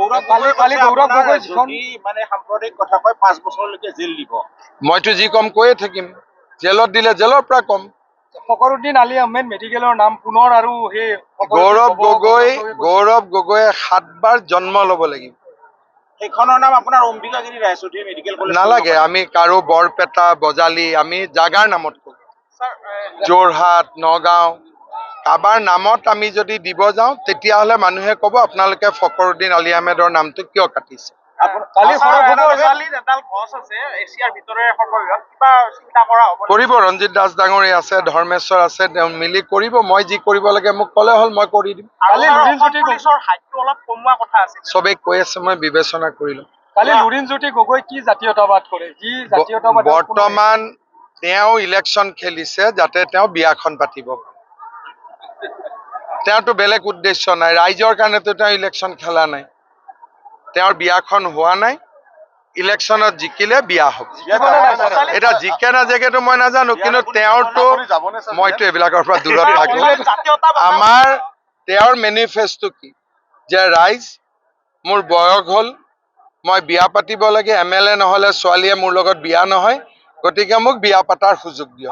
গৌৰৱ গগৈ যদি মানে সাম্প্ৰদায়িক কথা কয় 5 বছৰলৈকে জেল দিব। মইতো যি কম কৈয়ে থাকিম, জেলত দিলে জেলৰ পৰা কম। ফখৰুদ্দিন আলি আহমেদ মেডিকেলৰ নাম পুনৰ আৰু সেই গৌৰৱ গগৈয়ে 7 বাৰ জন্ম ল'ব লাগিব। সেইখনৰ নাম আপোনাৰ অম্বিকাগিৰি ৰায়চৌধুৰী মেডিকেল কলেজ নালাগে, আমি কাৰো বৰপেটা বজালি আমি জাগাৰ নামত কওঁ, যোৰহাট নগাঁও কাবাৰ নামত আমি যদি দিব যাওঁ তেতিয়াহ'লে মানুহে ক'ব আপোনালোকে ফখৰুদ্দিন আলি আহমেদৰ নামটো কিয় কাটিছে। কৰিব, ৰঞ্জিত দাস ডাঙৰীয়া আছে, ধৰ্মেশ্বৰ আছে, তেওঁ মিলি কৰিব। মই যি কৰিব লাগে মোক ক'লে হ'ল, মই কৰি দিম। চবেই কৈ আছে, মই বিবেচনা কৰিলো। লুৰিণজ্যোতি গগৈ কি জাতীয়তাবাদ কৰে? বৰ্তমান তেওঁ ইলেকশ্যন খেলিছে যাতে তেওঁ বিয়াখন পাতিব পাৰে। তেওঁতো বেলেগ উদ্দেশ্য নাই, ৰাইজৰ কাৰণেতো তেওঁ ইলেকশ্যন খেলা নাই। তেওঁৰ বিয়াখন হোৱা নাই, ইলেকশ্যনত জিকিলে বিয়া হ'ব। এতিয়া জিকে নাজিকেতো মই নাজানো, কিন্তু তেওঁৰতো মইতো এইবিলাকৰ পৰা দূৰত থাকো। আমাৰ তেওঁৰ মেনিফেষ্টো কি যে ৰাইজ মোৰ বয়স হ'ল, মই বিয়া পাতিব লাগে, MLA নহ'লে ছোৱালীয়ে মোৰ লগত বিয়া নহয়, গতিকে মোক বিয়া পাতাৰ সুযোগ দিয়ক।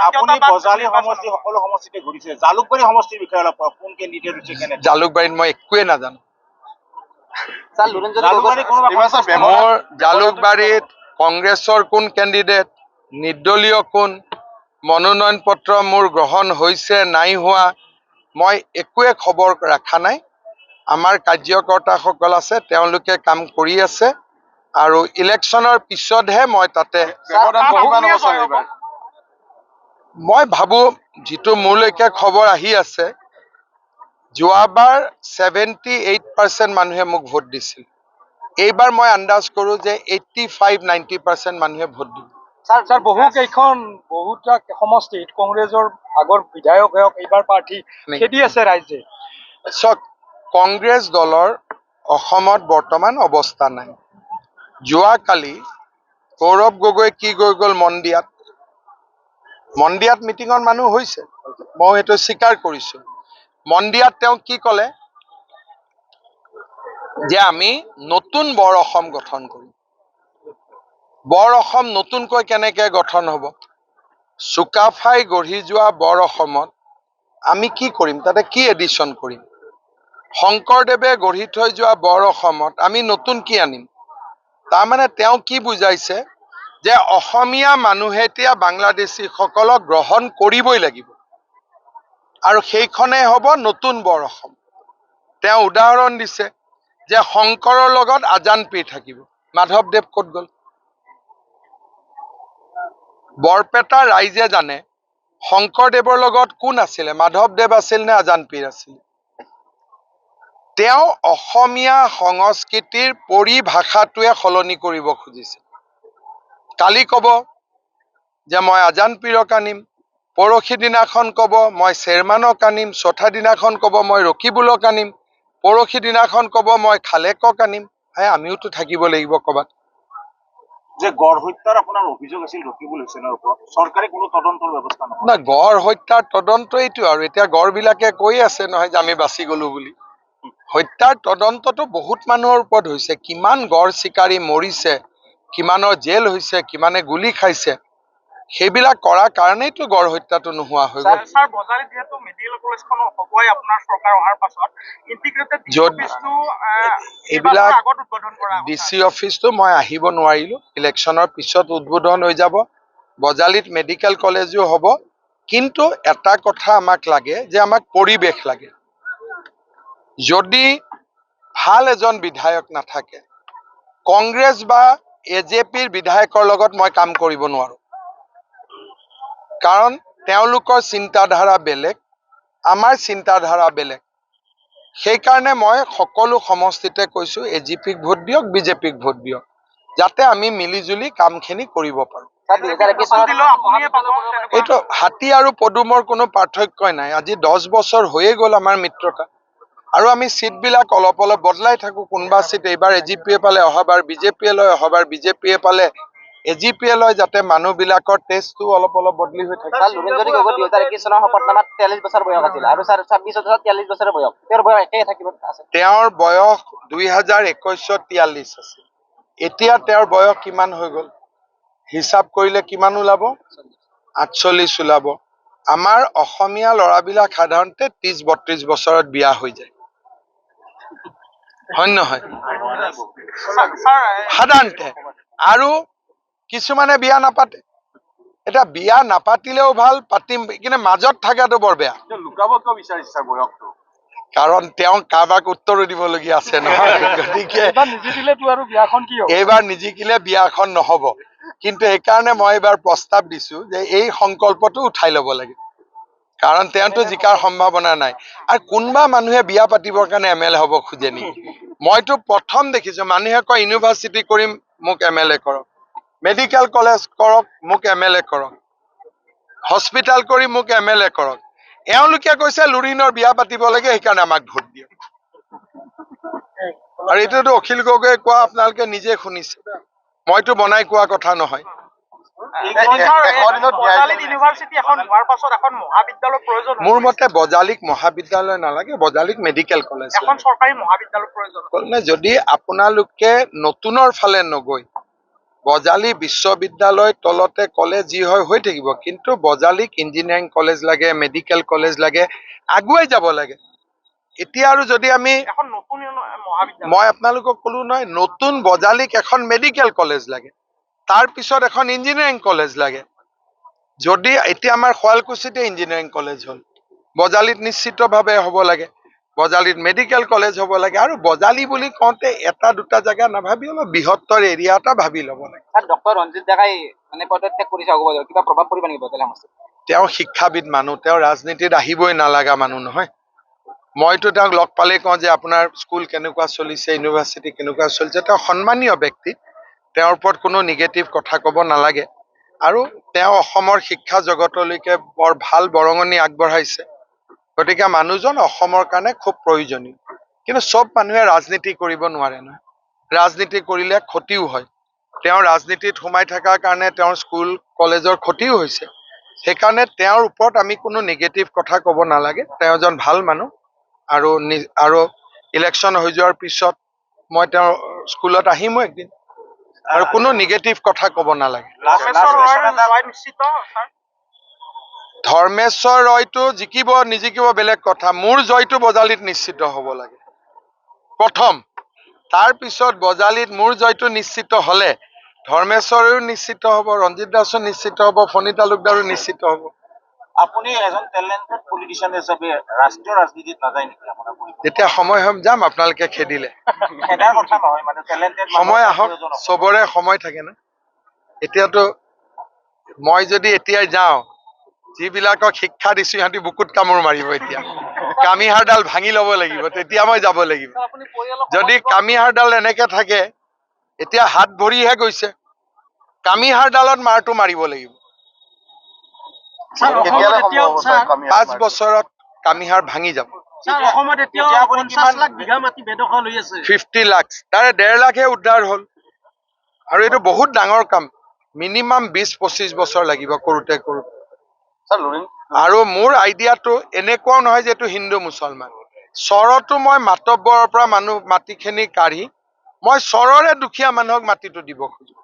আপুনি বজালি সমষ্টি সকলো সমষ্টিতে ঘূৰিছে, জালুকবাৰী সমষ্টিৰ বিষয়ে অলপ কোন কেণ্ডিডেট হৈছে কেনে? জালুকবাৰীত মই একোৱে নাজানো। মোৰ জালুকবাৰীত কংগ্ৰেছৰ কোন কেণ্ডিডেট, নিৰ্দলীয় কোন, মনোনয়ন পত্ৰ মোৰ গ্ৰহণ হৈছে নাই হোৱা, মই একোৱে খবৰ ৰখা নাই। আমাৰ কাৰ্যকৰ্তাসকল আছে, তেওঁলোকে কাম কৰি আছে, আৰু ইলেকশ্যনৰ পিছতহে মই তাতে মই ভাবো, যিটো মোৰলৈকে খবৰ আহি আছে, যোৱাবাৰ 78% মানুহে মোক ভোট দিছিল। এইবাৰ মই আন্দাজ কৰো যে 85-90% মানুহে ভোট দিব। বহুতা সমষ্টিত কংগ্ৰেছৰ আগৰ বিধায়ক এইবাৰ প্ৰাৰ্থী খেদি আছে ৰাইজে। চাওক, কংগ্ৰেছ দলৰ অসমত বৰ্তমান অৱস্থা নাই। যোৱাকালি গৌৰৱ গগৈ কি গৈ গ'ল মন্দিয়াত মিটিঙত মানুহ হৈছে, মই সেইটো স্বীকাৰ কৰিছো। মন্দিয়াত তেওঁ কি ক'লে যে আমি নতুন বৰ অসম গঠন কৰিম। বৰ অসম নতুনকৈ কেনেকে গঠন হ'ব? চুকাফাই গঢ়ি যোৱা বৰ অসমত আমি কি কৰিম, তাতে কি এডিশ্যন কৰিম? শংকৰদেৱে গঢ়ি থৈ যোৱা বৰ অসমত আমি নতুন কি আনিম? তাৰমানে তেওঁ কি বুজাইছে যে অসমীয়া মানুহে এতিয়া বাংলাদেশীসকলক গ্ৰহণ কৰিবই লাগিব, আৰু সেইখনেই হ'ব নতুন বৰ অসম। তেওঁ উদাহৰণ দিছে যে শংকৰৰ লগত আজান পীৰ থাকিব। মাধৱদেৱ ক'ত গ'ল? বৰপেটা ৰাইজে জানে শংকৰদেৱৰ লগত কোন আছিলে, মাধৱদেৱ আছিল নে আজান পীৰ আছিল? তেওঁ অসমীয়া সংস্কৃতিৰ পৰিভাষাটোৱে সলনি কৰিব খুজিছে। কালি ক'ব যে মই আজান পীৰক আনিম, পৰহি দিনাখন ক'ব মই চেয়াৰমেনক আনিম, চথা দিনাখন ক'ব মই ৰকিবুলক আনিম, পৰহি দিনাখন ক'ব মই খালেকক আনিম। আমিওতো থাকিব লাগিব ক'বাত। যে গড় হত্যাৰ আপোনাৰ অভিযোগ আছিল ৰকিবুল হুছেইনৰ ওপৰত, চৰকাৰে কোনো তদন্তৰ ব্যৱস্থা নকৰে। না, গড় হত্যাৰ তদন্ত এইটো, আৰু এতিয়া গড়বিলাকে কৈ আছে নহয় যে আমি বাচি গলো বুলি। হত্যাৰ তদন্তটো বহুত মানুহৰ ওপৰত হৈছে, কিমান গড় চিকাৰী মৰিছে, কিমানৰ জেল হৈছে, কিমানে গুলি খাইছে, সেইবিলাক কৰাৰ কাৰণেইতো গড় হত্যাটো নোহোৱা হৈ গ'ল। এইবিলাক DC অফিচটো মই আহিব নোৱাৰিলো, ইলেকশ্যনৰ পিছত উদ্বোধন হৈ যাব। বজালিত মেডিকেল কলেজো হ'ব, কিন্তু এটা কথা আমাক লাগে যে আমাক পৰিৱেশ লাগে। যদি ভাল এজন বিধায়ক নাথাকে, কংগ্ৰেছ বা AJPৰ বিধায়কৰ লগত মই কাম কৰিব নোৱাৰো, কাৰণ তেওঁলোকৰ চিন্তাধাৰা বেলেগ, আমাৰ চিন্তাধাৰা বেলেগ। সেইকাৰণে মই সকলো সমষ্টিতে কৈছো AJPক ভোট দিয়ক, BJPক ভোট দিয়ক, যাতে আমি মিলিজুলি কামখিনি কৰিব পাৰো। এইটো হাতী আৰু পদুমৰ কোনো পাৰ্থক্যই নাই। আজি 10 বছৰ হৈয়ে গ'ল আমাৰ মিত্ৰতা, আৰু আমি চিটবিলাক অলপ অলপ বদলাই থাকো। কোনোবা চিট এইবাৰ AJPয়ে পালে, অহাবাৰ BJPয়ে লয়, অহাবাৰ BJPয়ে পালে AGPL যাতে মানুহবিলাকৰ টেষ্টটো অলপ অলপ বদলি হৈ থাকে। ছাৰ লুৰিণজ্যোতি গগৈ 2021 চনৰ শপতনামাত 43 বছৰ বয়স আছিল আৰু ছাৰ 26 বছৰত 43 বছৰৰ বয়স, তেওঁৰ বয়স একেই থাকিব আছে। তেওঁৰ বয়স 2021-ত 43 আছিল। এতিয়া তেওঁৰ বয়স কিমান হৈ গ'ল হিচাপ কৰিলে কিমান ওলাব? 48 ওলাব। আমাৰ অসমীয়া ল'ৰাবিলাক সাধাৰণতে 30-32 বছৰত বিয়া হৈ যায়, হয় নহয়? সাধাৰণতে। আৰু কিছুমানে বিয়া নাপাতে। এতিয়া বিয়া নাপাতিলেও ভাল, পাতিম কিন্তু মাজত থকাটো বৰ বেয়া। লুকাব কিয় বিচাৰিছে ছাৰ বয়সটো? কাৰণ তেওঁ কাৰোবাক উত্তৰো দিবলগীয়া আছে নহয়, গতিকে এইবাৰ নিজিকিলেতো আৰু বিয়াখন কি হ'ব? এইবাৰ নিজিকিলে বিয়াখন নহ'ব। কিন্তু সেইকাৰণে মই এইবাৰ প্ৰস্তাৱ দিছো যে এই সংকল্পটো উঠাই ল'ব লাগে, কাৰণ তেওঁতো জিকাৰ সম্ভাৱনা নাই। আৰু কোনোবা মানুহে বিয়া পাতিবৰ কাৰণে MLA হ'ব খোজে নেকি? মইতো প্ৰথম দেখিছো মানুহে কয় ইউনিভাৰ্চিটি কৰিম, মোক MLA কৰক, মেডিকেল কলেজ কৰক, মোক MLA কৰক, হস্পিটেল কৰি মোক MLA কৰক। এওঁলোকে কৈছে লুৰিণৰ বিয়া পাতিব লাগে, সেইকাৰণে আমাক ভোট দিয়ক। আৰু এইটোতো অখিল গগৈয়ে কোৱা আপোনালোকে নিজে শুনিছে, মইতো বনাই কোৱা কথা নহয়। বজালীত ইউনিভাৰ্চিটি এখন হোৱাৰ পাছত এখন মহাবিদ্যালয়ৰ প্ৰয়োজন হ'ব। মোৰ মতে বজালীক মহাবিদ্যালয় নালাগে, বজালীক মেডিকেল কলেজ এখন চৰকাৰী মহাবিদ্যালয়ৰ প্ৰয়োজন হ'ব। লাগে। যদি আপোনালোকে নতুনৰ ফালে নগৈ বজালী বিশ্ববিদ্যালয় তলতে কলেজ যি হয় হৈ থাকিব, কিন্তু বজালীক ইঞ্জিনিয়াৰিং কলেজ লাগে, মেডিকেল কলেজ লাগে, আগুৱাই যাব লাগে। এতিয়া আৰু যদি আমি এখন নতুন মহাবিদ্যালয়, মই আপোনালোকক ক'লো নহয়, নতুন বজালীক এখন মেডিকেল কলেজ লাগে, তাৰ পিছত এখন ইঞ্জিনিয়াৰিং কলেজ লাগে। যদি এতিয়া আমাৰ শুৱালকুছিতে ইঞ্জিনিয়াৰিং কলেজ হ'ল, বজালীত নিশ্চিতভাৱে হ'ব লাগে, বজালীত মেডিকেল কলেজ হ'ব লাগে। আৰু বজালী বুলি কওঁতে এটা দুটা জেগা নাভাবি অলপ বৃহত্তৰ এৰিয়া এটা ভাবি ল'ব লাগে। ছাৰ ডক্টৰ ৰঞ্জিত ডেকাই মানে পদত্যাগ কৰিছে অগবজাৰত, কিবা প্ৰভাৱ পৰিব নেকি বজালী সমষ্টিত? তেওঁ শিক্ষাবিদ মানুহ, তেওঁ ৰাজনীতিত আহিবই নালাগা মানুহ নহয়। মইতো তেওঁক লগ পালেই কওঁ যে আপোনাৰ স্কুল কেনেকুৱা চলিছে, ইউনিভাৰ্চিটি কেনেকুৱা চলিছে। তেওঁ সন্মানীয় ব্যক্তি, তেওঁৰ ওপৰত কোনো নিগেটিভ কথা ক'ব নালাগে। আৰু তেওঁ অসমৰ শিক্ষা জগতলৈকে বৰ ভাল বৰঙণি আগবঢ়াইছে, গতিকে মানুহজন অসমৰ কাৰণে খুব প্ৰয়োজনীয়। কিন্তু চব মানুহে ৰাজনীতি কৰিব নোৱাৰে নহয়, ৰাজনীতি কৰিলে ক্ষতিও হয়। তেওঁ ৰাজনীতিত সোমাই থকাৰ কাৰণে তেওঁৰ স্কুল কলেজৰ ক্ষতিও হৈছে। সেইকাৰণে তেওঁৰ ওপৰত আমি কোনো নিগেটিভ কথা ক'ব নালাগে। তেওঁ এজন ভাল মানুহ। আৰু ইলেকশ্যন হৈ যোৱাৰ পিছত মই তেওঁৰ স্কুলত আহিমো একদিন, আৰু কোনো নিগেটিভ কথা ক'ব নালাগে। ধৰ্মেশ্বৰ ৰয়টো জিকিব নিজিকিব বেলেগ কথা, মোৰ জয়টো বজালীত নিশ্চিত হ'ব লাগে প্ৰথম। তাৰ পিছত বজালীত মোৰ জয়টো নিশ্চিত হ'লে ধৰ্মেশ্বৰেও নিশ্চিত হ'ব, ৰঞ্জিত দাসো নিশ্চিত হ'ব, ফণী তালুকদাৰো নিশ্চিত হ'ব। আপুনি এজন টেলেণ্টেড পলিটিচিয়ান হিচাপে ৰাষ্ট্ৰীয় ৰাজনীতিত নাযায় নেকি? আপোনাৰ যেতিয়া সময় হ'ম যাম, আপোনালোকে খেদিলে। খেদাৰ কথা নহয়, মানে টেলেণ্টেড সময় আহক, চবৰে সময় থাকে না। এতিয়াতো মই যদি এতিয়াই যাওঁ, যিবিলাকক শিক্ষা দিছো সিহঁতি বুকুত কামোৰ মাৰিব। এতিয়া কামিহাৰডাল ভাঙি ল'ব লাগিব, তেতিয়া মই যাব লাগিব। যদি কামিহাৰডাল এনেকে থাকে, এতিয়া হাত ভৰিহে গৈছে, কামিহাৰডালত মাৰটো মাৰিব লাগিব। 5 বছৰত কামিহাৰ ভাঙি যাব। 50 লাখ, তাৰে 1.5 লাখহে উদ্ধাৰ হ'ল। আৰু এইটো বহুত ডাঙৰ কাম, মিনিমাম 20-25 বছৰ লাগিব কৰোঁতে কৰোঁতে। আৰু মোৰ আইডিয়াটো এনেকুৱাও নহয় যে এইটো হিন্দু মুছলমান। চৰতো মই মাতব্বৰৰ পৰা মানুহ মাটিখিনি কাঢ়ি মই চৰৰে দুখীয়া মানুহক মাটিটো দিব খোজো।